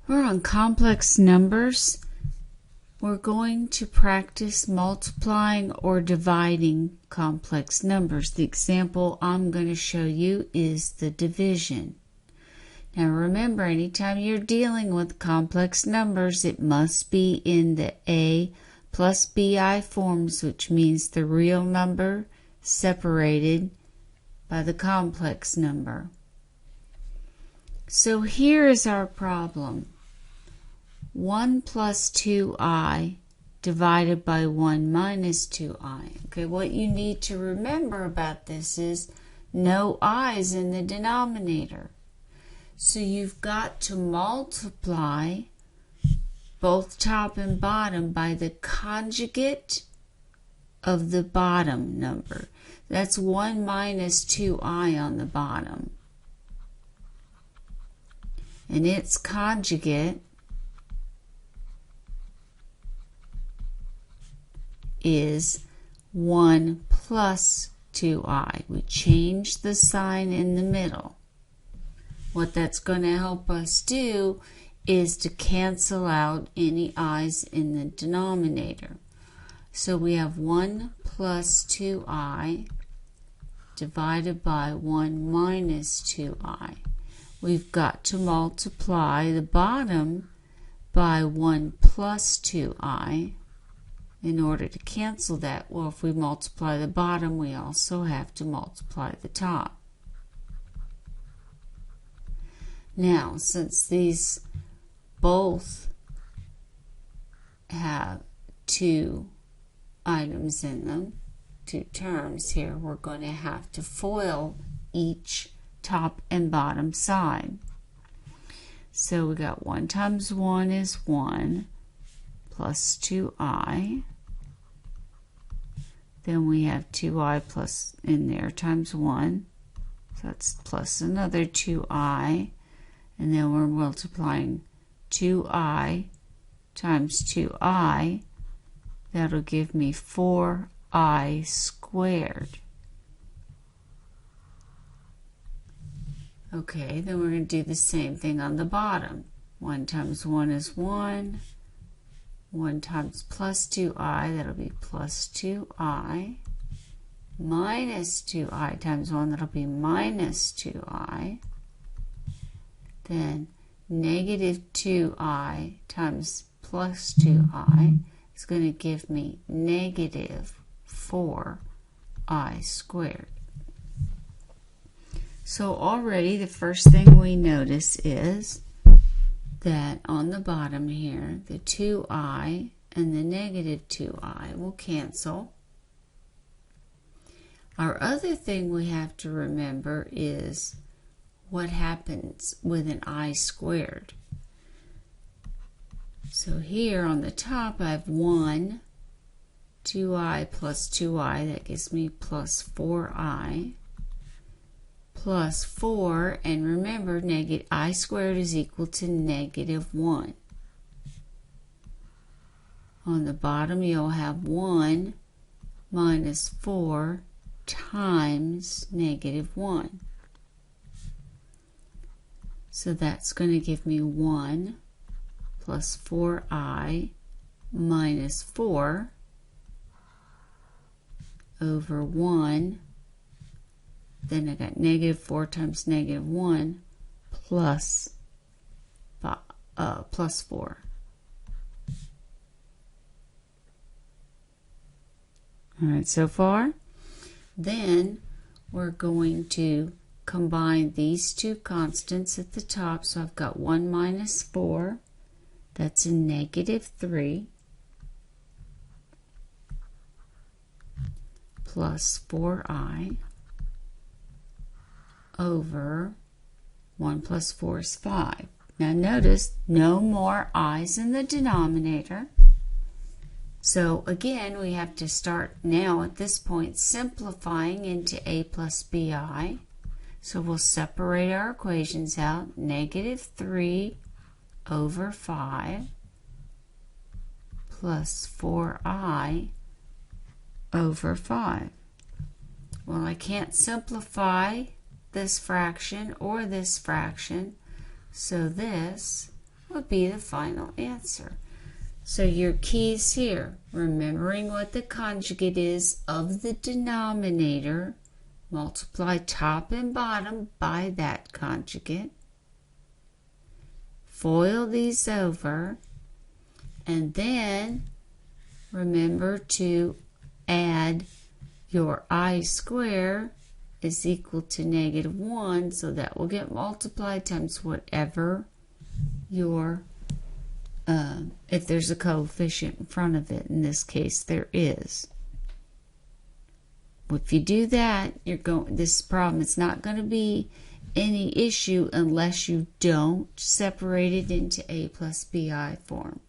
We're on complex numbers. We're going to practice multiplying or dividing complex numbers. The example I'm going to show you is the division. Now remember, anytime you're dealing with complex numbers, it must be in the A plus BI forms, which means the real number separated by the complex number. So here is our problem. 1 plus 2i divided by 1 minus 2i. Okay, what you need to remember about this is no i's in the denominator. So you've got to multiply both top and bottom by the conjugate of the bottom number. That's 1 minus 2i on the bottom. And its conjugate is 1 plus 2i. We change the sign in the middle. What that's going to help us do is to cancel out any i's in the denominator. So we have 1 plus 2i divided by 1 minus 2i. We've got to multiply the bottom by 1 plus 2i in order to cancel that. Well, if we multiply the bottom, we also have to multiply the top. Now, since these both have two items in them, two terms here, we're going to have to FOIL each top and bottom side. So we got 1 times 1 is 1 plus 2i. Then we have 2i plus in there times 1. So that's plus another 2i. And then we're multiplying 2i times 2i. That'll give me 4i squared. Okay, then we're going to do the same thing on the bottom. 1 times 1 is 1. 1 times plus 2i, that'll be plus 2i. Minus 2i times 1, that'll be minus 2i. Then negative 2i times plus 2i is going to give me negative 4i squared. So already the first thing we notice is that on the bottom here, the 2i and the negative 2i will cancel. Our other thing we have to remember is what happens with an I squared. So here on the top I have 1, 2i plus 2i, that gives me plus 4i, plus 4, and remember I squared is equal to negative 1. On the bottom you'll have 1 minus 4 times negative 1. So that's going to give me 1 plus 4i minus 4 over 1. Then I got negative 4 times negative 1 plus 4. All right, so far? Then we're going to combine these two constants at the top. So I've got 1 minus 4. That's a negative 3. Plus 4i over 1 plus 4 is 5. Now notice no more i's in the denominator. So again, we have to start now at this point simplifying into a plus bi. So we'll separate our equations out. Negative 3 over 5 plus 4i over 5. Well, I can't simplify this fraction or this fraction, so this would be the final answer. So your keys here, remembering what the conjugate is of the denominator, multiply top and bottom by that conjugate, FOIL these over, and then remember to add your I square is equal to -1, so that will get multiplied times whatever your if there's a coefficient in front of it. In this case there is. If you do that, this problem is not going to be any issue unless you don't separate it into a plus bi form.